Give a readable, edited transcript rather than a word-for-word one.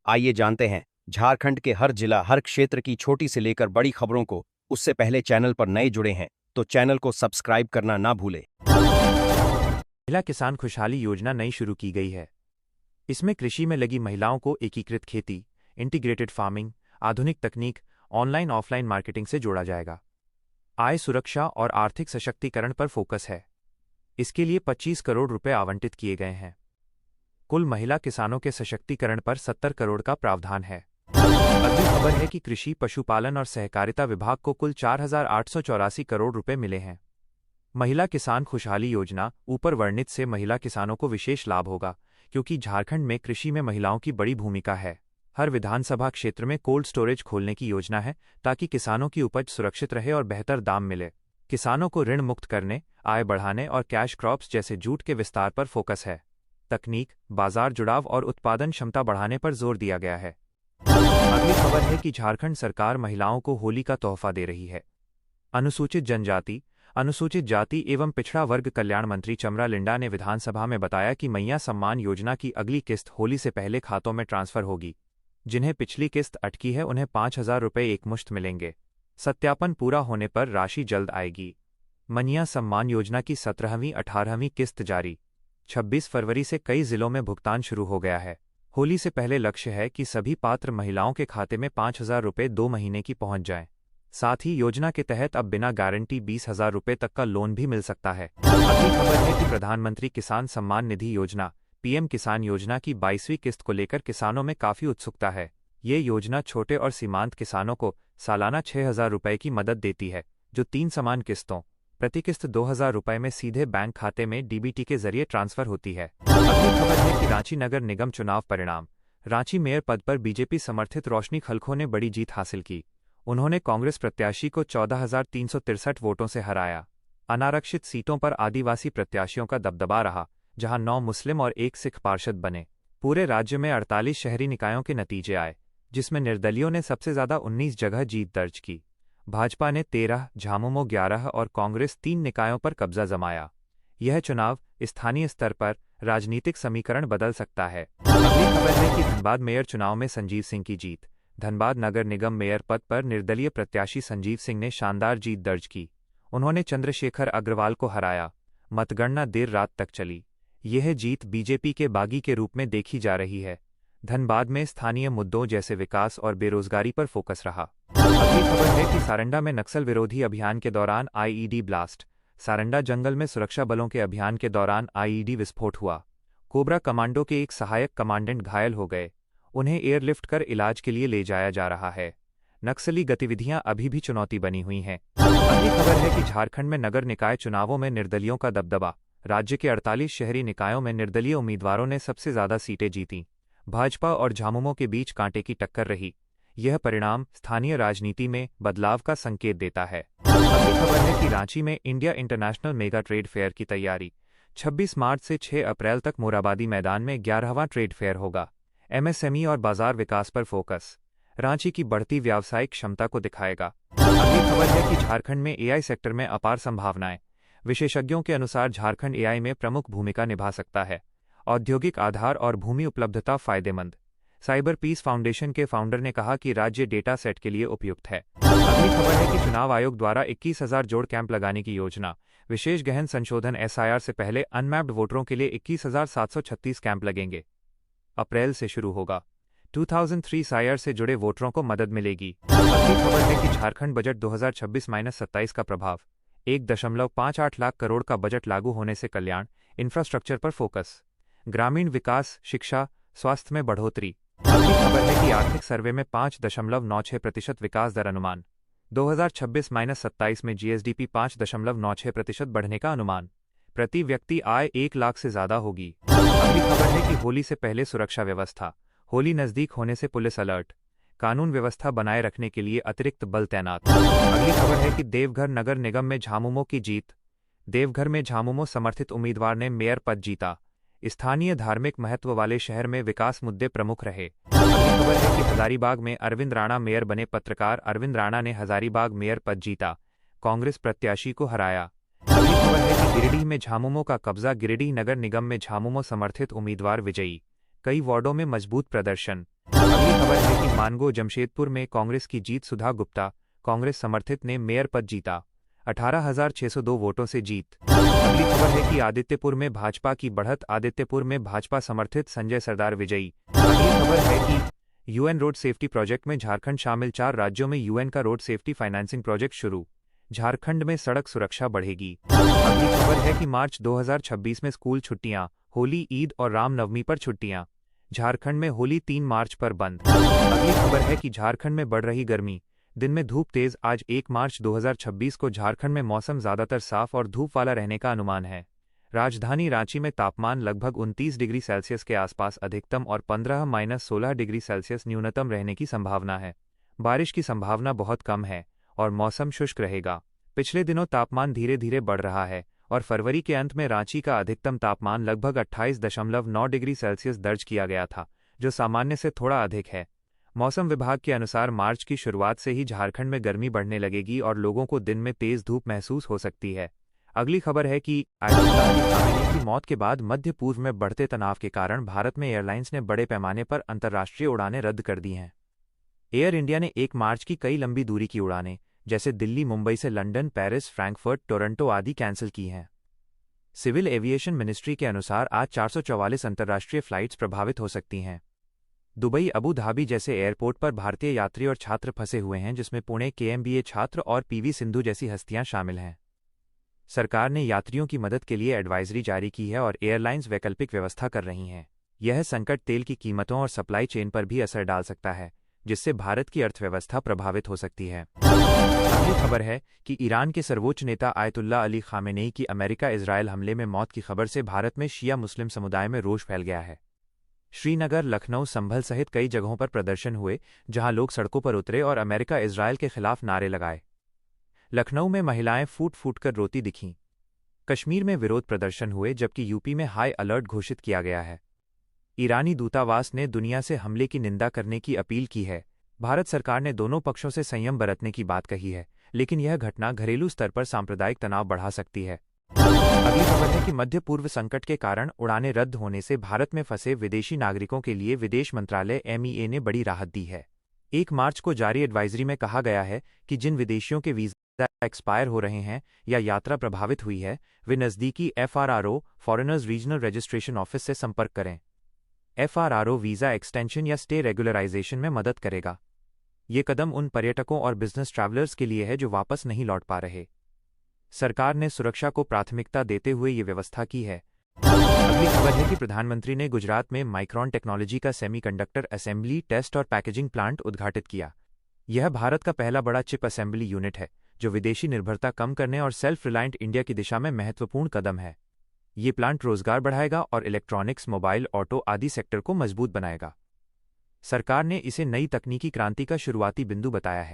आइए जानते हैं झारखंड के हर जिला हर क्षेत्र की छोटी से लेकर बड़ी खबरों को। उससे पहले चैनल पर नए जुड़े हैं तो चैनल को सब्सक्राइब करना ना भूलें। महिला किसान खुशहाली योजना नई शुरू की गई है। इसमें कृषि में लगी महिलाओं को एकीकृत खेती, इंटीग्रेटेड फार्मिंग, आधुनिक तकनीक, ऑनलाइन ऑफलाइन मार्केटिंग से जोड़ा जाएगा। आय सुरक्षा और आर्थिक सशक्तिकरण पर फोकस है। इसके लिए 25 करोड़ रुपए आवंटित किए गए हैं। कुल महिला किसानों के सशक्तिकरण पर 70 करोड़ का प्रावधान है। अगली खबर है कि कृषि, पशुपालन और सहकारिता विभाग को कुल 4,884 करोड़ रुपए मिले हैं। महिला किसान खुशहाली योजना ऊपर वर्णित से महिला किसानों को विशेष लाभ होगा, क्योंकि झारखंड में कृषि में महिलाओं की बड़ी भूमिका है। हर विधानसभा क्षेत्र में कोल्ड स्टोरेज खोलने की योजना है ताकि किसानों की उपज सुरक्षित रहे और बेहतर दाम मिले। किसानों को ऋण मुक्त करने, आय बढ़ाने और कैश क्रॉप्स जैसे जूट के विस्तार पर फोकस है। तकनीक, बाजार जुड़ाव और उत्पादन क्षमता बढ़ाने पर जोर दिया गया है। अगली खबर है कि झारखंड सरकार महिलाओं को होली का तोहफा दे रही है। अनुसूचित जनजाति, अनुसूचित जाति एवं पिछड़ा वर्ग कल्याण मंत्री चमरा लिंडा ने विधानसभा में बताया कि मैया सम्मान योजना की अगली किस्त होली से पहले खातों में ट्रांसफर होगी। जिन्हें पिछली किस्त अटकी है उन्हें 5,000 रुपये एकमुश्त मिलेंगे। सत्यापन पूरा होने पर राशि जल्द आएगी। मैया सम्मान योजना की 17वीं 18वीं किस्त जारी। 26 फरवरी से कई जिलों में भुगतान शुरू हो गया है। होली से पहले लक्ष्य है कि सभी पात्र महिलाओं के खाते में 5,000 रुपये 2 महीने की पहुंच जाएं। साथ ही योजना के तहत अब बिना गारंटी 20,000 रुपये तक का लोन भी मिल सकता है। अगली खबर है कि प्रधानमंत्री किसान सम्मान निधि योजना पीएम किसान योजना की 22वीं किस्त को लेकर किसानों में काफी उत्सुकता है। ये योजना छोटे और सीमांत किसानों को सालाना 6,000 रुपये की मदद देती है, जो 3 समान किस्तों प्रति किस्त 2,000 रुपये में सीधे बैंक खाते में डीबीटी के जरिए ट्रांसफर होती है। अगली खबर है कि रांची नगर निगम चुनाव परिणाम। रांची मेयर पद पर बीजेपी समर्थित रोशनी खलखो ने बड़ी जीत हासिल की। उन्होंने कांग्रेस प्रत्याशी को 14,363 वोटों से हराया। अनारक्षित सीटों पर आदिवासी प्रत्याशियों का दबदबा रहा, जहां 9 मुस्लिम और 1 सिख पार्षद बने। पूरे राज्य में 48 शहरी निकायों के नतीजे आए, जिसमें निर्दलियों ने सबसे ज्यादा 19 जगह जीत दर्ज की। भाजपा ने 13, झामुमो 11 और कांग्रेस 3 निकायों पर कब्जा जमाया। यह चुनाव स्थानीय स्तर पर राजनीतिक समीकरण बदल सकता है। अगली खबर है कि धनबाद मेयर चुनाव में संजीव सिंह की जीत। धनबाद नगर निगम मेयर पद पर निर्दलीय प्रत्याशी संजीव सिंह ने शानदार जीत दर्ज की। उन्होंने चंद्रशेखर अग्रवाल को हराया। मतगणना देर रात तक चली। यह जीत बीजेपी के बागी के रूप में देखी जा रही है। धनबाद में स्थानीय मुद्दों जैसे विकास और बेरोजगारी पर फोकस रहा। अगली खबर है कि सारंडा में नक्सल विरोधी अभियान के दौरान आईईडी ब्लास्ट। सारंडा जंगल में सुरक्षा बलों के अभियान के दौरान आईईडी विस्फोट हुआ। कोबरा कमांडो के एक सहायक कमांडेंट घायल हो गए। उन्हें एयरलिफ्ट कर इलाज के लिए ले जाया जा रहा है। नक्सली गतिविधियां अभी भी चुनौती बनी हुई हैं। अगली खबर है कि झारखंड में नगर निकाय चुनावों में निर्दलियों का दबदबा। राज्य के 48 शहरी निकायों में निर्दलीय उम्मीदवारों ने सबसे ज्यादा सीटें जीतीं। भाजपा और झामुमो के बीच कांटे की टक्कर रही। यह परिणाम स्थानीय राजनीति में बदलाव का संकेत देता है। अगली खबर है कि रांची में India international mega trade fair की तैयारी। 26 मार्च से 6 अप्रैल तक मोराबादी मैदान में 11वां ट्रेड फेयर होगा। एमएसएमई और बाजार विकास पर फोकस रांची की बढ़ती व्यावसायिक क्षमता को दिखाएगा। अगली खबर है कि झारखंड में एआई सेक्टर में अपार संभावनाएं। विशेषज्ञों के अनुसार झारखंड एआई में प्रमुख भूमिका निभा सकता है। औद्योगिक आधार और भूमि उपलब्धता फायदेमंद। साइबर पीस फाउंडेशन के फाउंडर ने कहा कि राज्य डेटा सेट के लिए उपयुक्त है। अगली खबर है कि चुनाव आयोग द्वारा 21,000 जोड़ कैंप लगाने की योजना। विशेष गहन संशोधन एसआईआर से पहले अनमैप्ड वोटरों के लिए 21,736 कैंप लगेंगे। अप्रैल से शुरू होगा। 2003 एसआईआर से जुड़े वोटरों को मदद मिलेगी। अगली खबर है कि झारखंड बजट 2026-27 का प्रभाव। 1.58 लाख करोड़ का बजट लागू होने से कल्याण, इंफ्रास्ट्रक्चर पर फोकस, ग्रामीण विकास, शिक्षा, स्वास्थ्य में बढ़ोतरी। अगली खबर है कि आर्थिक सर्वे में 5.96% विकास दर अनुमान। 2026-27 में जीएसडीपी 5.96% बढ़ने का अनुमान। प्रति व्यक्ति आय 1 लाख से ज्यादा होगी। अगली खबर है कि होली से पहले सुरक्षा व्यवस्था। होली नजदीक होने से पुलिस अलर्ट। कानून व्यवस्था बनाए रखने के लिए अतिरिक्त बल तैनात। अगली खबर है कि देवघर नगर निगम में झामुमो की जीत। देवघर में झामुमो समर्थित उम्मीदवार ने मेयर पद जीता। स्थानीय धार्मिक महत्व वाले शहर में विकास मुद्दे प्रमुख रहे। अगली खबर है कि हजारीबाग में अरविंद राणा मेयर बने। पत्रकार अरविंद राणा ने हजारीबाग मेयर पद जीता। कांग्रेस प्रत्याशी को हराया। अगली खबर है कि गिरिडीह में झामुमो का कब्जा। गिरिडीह नगर निगम में झामुमो समर्थित उम्मीदवार विजयी। कई वार्डों में मजबूत प्रदर्शन। अगली खबर है कि मानगो जमशेदपुर में कांग्रेस की जीत, सुधा गुप्ता कांग्रेस समर्थित ने मेयर पद जीता, 18,602 वोटों से जीत। अगली खबर है कि आदित्यपुर में भाजपा की बढ़त, आदित्यपुर में भाजपा समर्थित संजय सरदार विजयी। अगली खबर है कि यूएन रोड सेफ्टी प्रोजेक्ट में झारखंड शामिल, 4 राज्यों में यूएन का रोड सेफ्टी फाइनेंसिंग प्रोजेक्ट शुरू, झारखंड में सड़क सुरक्षा बढ़ेगी। अगली खबर है कि मार्च 2026 में स्कूल छुट्टियां, होली, ईद और रामनवमी पर छुट्टियां, झारखंड में होली 3 मार्च पर बंद। अगली खबर है कि झारखंड में बढ़ रही गर्मी, दिन में धूप तेज, आज 1 मार्च 2026 को झारखंड में मौसम ज्यादातर साफ और धूप वाला रहने का अनुमान है। राजधानी रांची में तापमान लगभग 29 डिग्री सेल्सियस के आसपास अधिकतम और 15-16 डिग्री सेल्सियस न्यूनतम रहने की संभावना है। बारिश की संभावना बहुत कम है और मौसम शुष्क रहेगा। पिछले दिनों तापमान धीरे धीरे बढ़ रहा है और फरवरी के अंत में रांची का अधिकतम तापमान लगभग 28.9 डिग्री सेल्सियस दर्ज किया गया था, जो सामान्य से थोड़ा अधिक है। मौसम विभाग के अनुसार मार्च की शुरुआत से ही झारखंड में गर्मी बढ़ने लगेगी और लोगों को दिन में तेज धूप महसूस हो सकती है। अगली खबर है कि आयतुल्ला अली खामेनी की मौत के बाद मध्य पूर्व में बढ़ते तनाव के कारण भारत में एयरलाइंस ने बड़े पैमाने पर अंतर्राष्ट्रीय उड़ानें रद्द कर दी हैं। एयर इंडिया ने 1 मार्च की कई लंबी दूरी की उड़ानें, जैसे दिल्ली, मुंबई से लंदन, पेरिस, फ्रैंकफर्ट, टोरंटो आदि कैंसिल की हैं। सिविल एविएशन मिनिस्ट्री के अनुसार आज 444 अंतर्राष्ट्रीय फ्लाइट्स प्रभावित हो सकती हैं। दुबई, अबू धाबी जैसे एयरपोर्ट पर भारतीय यात्री और छात्र फंसे हुए हैं, जिसमें पुणे के एमबीए छात्र और पीवी सिंधु जैसी हस्तियां शामिल हैं। सरकार ने यात्रियों की मदद के लिए एडवाइजरी जारी की है और एयरलाइंस वैकल्पिक व्यवस्था कर रही हैं। यह संकट तेल की कीमतों और सप्लाई चेन पर भी असर डाल सकता है, जिससे भारत की अर्थव्यवस्था प्रभावित हो सकती है। अगली खबर है कि ईरान के सर्वोच्च नेता आयतुल्ला अली खामेनेई की अमेरिका-इजरायल हमले में मौत की खबर से भारत में शिया मुस्लिम समुदाय में रोष फैल गया है। श्रीनगर, लखनऊ, संभल सहित कई जगहों पर प्रदर्शन हुए, जहां लोग सड़कों पर उतरे और अमेरिका-इजरायल के खिलाफ नारे लगाए। लखनऊ में महिलाएं फूट फूट कर रोती दिखीं। कश्मीर में विरोध प्रदर्शन हुए, जबकि यूपी में हाई अलर्ट घोषित किया गया है। ईरानी दूतावास ने दुनिया से हमले की निंदा करने की अपील की है। भारत सरकार ने दोनों पक्षों से संयम बरतने की बात कही है, लेकिन यह घटना घरेलू स्तर पर सांप्रदायिक तनाव बढ़ा सकती है। अगली खबर है कि मध्य पूर्व संकट के कारण उड़ानें रद्द होने से भारत में फंसे विदेशी नागरिकों के लिए विदेश मंत्रालय एमईए ने बड़ी राहत दी है। 1 मार्च को जारी एडवाइजरी में कहा गया है कि जिन विदेशियों के वीजा एक्सपायर हो रहे हैं या यात्रा प्रभावित हुई है, वे नज़दीकी FRRO foreigners regional registration office से संपर्क करें। एफआरआरओ वीज़ा एक्सटेंशन या स्टे रेगुलराइजेशन में मदद करेगा। ये कदम उन पर्यटकों और बिजनेस ट्रैवलर्स के लिए है जो वापस नहीं लौट पा रहे। सरकार ने सुरक्षा को प्राथमिकता देते हुए ये व्यवस्था की है। अगली खबर है कि प्रधानमंत्री ने गुजरात में माइक्रॉन टेक्नोलॉजी का सेमीकंडक्टर असेंबली, टेस्ट और पैकेजिंग प्लांट उद्घाटित किया। यह भारत का पहला बड़ा चिप असेंबली यूनिट है, जो विदेशी निर्भरता कम करने और सेल्फ रिलायंट इंडिया की दिशा में महत्वपूर्ण कदम है। ये प्लांट रोजगार बढ़ाएगा और इलेक्ट्रॉनिक्स, मोबाइल, ऑटो आदि सेक्टर को मजबूत बनाएगा। सरकार ने इसे नई तकनीकी क्रांति का शुरुआती बिंदु बताया है।